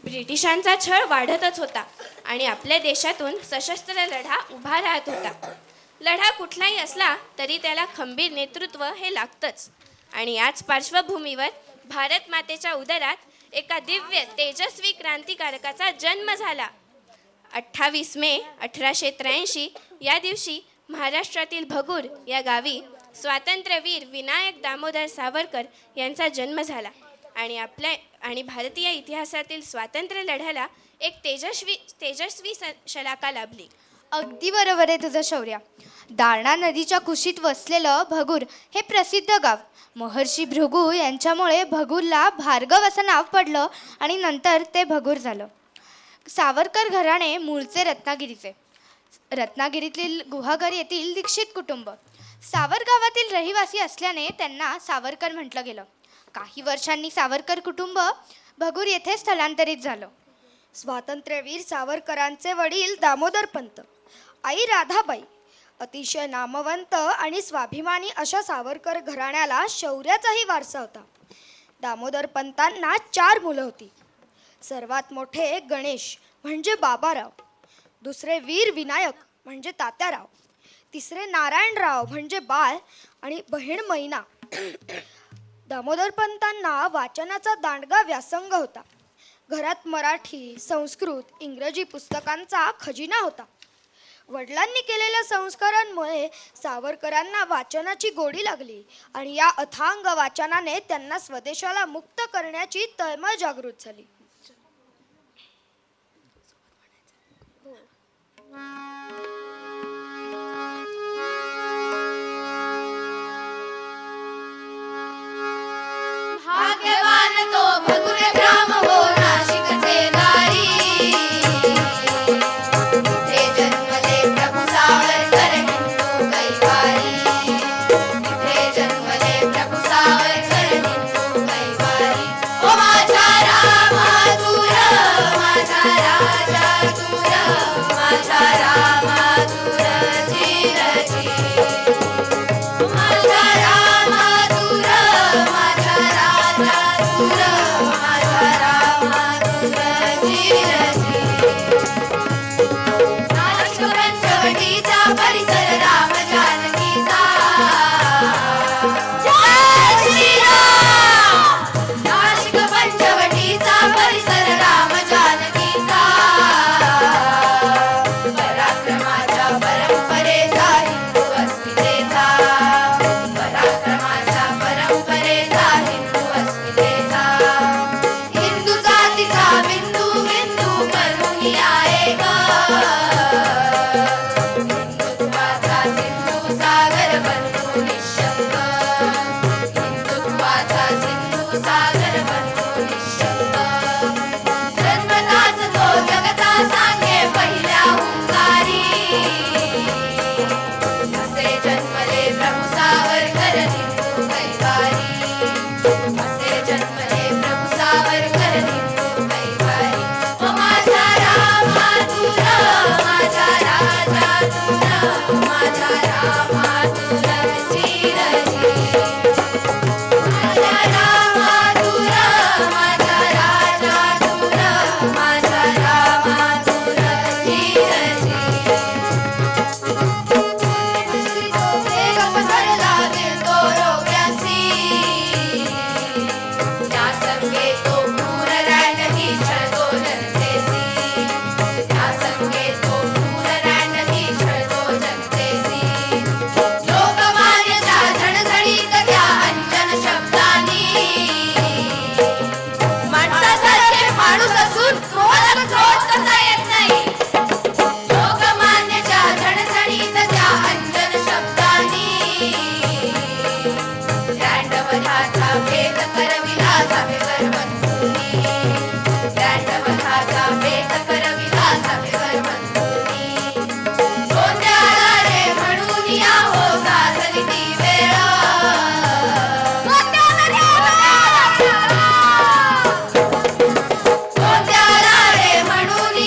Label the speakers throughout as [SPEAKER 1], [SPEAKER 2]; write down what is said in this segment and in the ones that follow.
[SPEAKER 1] ब्रिटिशांचा छळ वाढतच होता आणि आपल्या देशातून सशस्त्र लढा उभा राहत होता. लढा कुठलाही असला तरी त्याला खंबीर नेतृत्व हे लागतंच. आणि याच पार्श्वभूमीवर भारत मातेच्या उदरात एका दिव्य तेजस्वी क्रांतिकारकाचा जन्म झाला. 28 मे 1883 या दिवशी महाराष्ट्रातील भगूर या गावी स्वातंत्र्यवीर विनायक दामोदर सावरकर यांचा जन्म झाला आणि भारतीय इतिहासातील स्वातंत्र्य लढ्याला एक तेजस्वी शलाका लाभली.
[SPEAKER 2] अगदी बरोबर आहे तुझं शौर्य. दारणा नदीच्या कुशीत वसलेलं भगूर हे प्रसिद्ध गाव. महर्षी भृगू यांच्यामुळे भगूरला भार्गव असं नाव पडलं आणि नंतर ते भगूर झालं. सावरकर घराणे मूळचे रत्नागिरीचे. रत्नागिरीतील गुहागर येथील दीक्षित कुटुंब. सावरगावातील रहिवासी असल्याने त्यांना सावरकर म्हटलं गेलं. काही वर्षांनी सावरकर कुटुंब भगूर येथे स्थलांतरित झालं.
[SPEAKER 3] स्वातंत्र्यवीर सावरकरांचे वडील दामोदरपंत, आई राधाबाई. अतिशय नामवंत आणि स्वाभिमानी अशा सावरकर घराण्याला शौर्याचाही वारसा होता. दामोदरपंतांना 4 मुलं होती. सर्वात मोठे गणेश म्हणजे बाबाराव, दुसरे वीर विनायक म्हणजे तात्याराव, तिसरे नारायणराव म्हणजे बाळ आणि बहीण मैना. दामोदरपंतांना वाचनाचा दांडगा व्यासंग होता. घरात मराठी, संस्कृत, इंग्रजी पुस्तकांचा खजिना होता. वडिलांनी केलेल्या संस्कारांमुळे सावरकरांना वाचनाची गोडी लागली आणि या अथांग वाचनाने त्यांना स्वदेशाला मुक्त करण्याची तळमळ जागृत झाली.
[SPEAKER 4] भाग्यवान तो भगुर ग्राम हो नाशिकचे दारी. तिथे जन्मले प्रभू सावरकर हिंदू कैवारी. तिथे जन्मले प्रभू सावरकर हिंदू कैवारी. ओ माझा रामा दूर, माझा राजा दूर, माझा रामा दूर चिरची. माझा रामा दूर, माझा राजा दूर, माझा रामा दूर चिरची. नाशिक पंचवटीचा परिसर राम जानकीचा. जय श्रीराम. नाशिक पंचवटीचा परिसर राम जानकीचा. पराक्रमाच्या परंपरेचा हिंदू अस्मितेचा. पराक्रमाच्या परंपरेचा हिंदू अस्मितेचा. हिंदू जातीचा बिंदू बिंदू करून आहे ग. हिंदुत्वाचा सिंधू सागर बंधू निःशंक. हिंदुत्वाचा सिंधू सागर बंधू निःशंक. जन्मताच तो जगता सांगे पहिल्या हुंकारी. असे जन्मले प्रभू सावरकर हिंदू कैवारी. असे जन्मले प्रभू सावरकर हिंदू कैवारी. ओ माझा रामा दूर, माझा राजा दूर, माझा रामा दूर चिरची. माझा रामा दूर, माझा राजा दूर, माझा रामा दूर चिरची. वेग पसरला गिरतो रोग्यांची. त्या संगे तो क्रूर रॅंडगी छळतो जनतेसी. त्या संगे तो क्रूर रॅंडगी छळतो जनतेसी. लोकमान्यच्या झणझणीत त्या अंजन शब्दांनी. माणसासारखे माणूस असून क्रोध कसा येत नाही. लोकमान्यच्या झणझणीत त्या अंजन शब्दांनी. रॅंडवधाचा भेद करविला जावेवर बंधूंनी. रॅंडवधाचा भेद करविला जावेवर बंधूंनी. सोन्याला रे म्हणून या हो साधली ती वेळ. सोन्याला रे म्हणून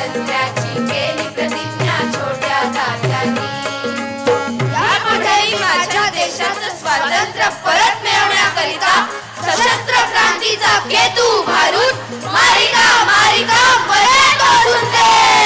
[SPEAKER 4] स्वातंत्र्याची केली प्रतिज्ञा छोट्या तात्यांनी. यापुढेही माझ्या देशाचं स्वातंत्र्य परत मिळवण्याकरिता सशस्त्र क्रांतीचा केतू उभारून मारिका मारिका परेड वाजून दे.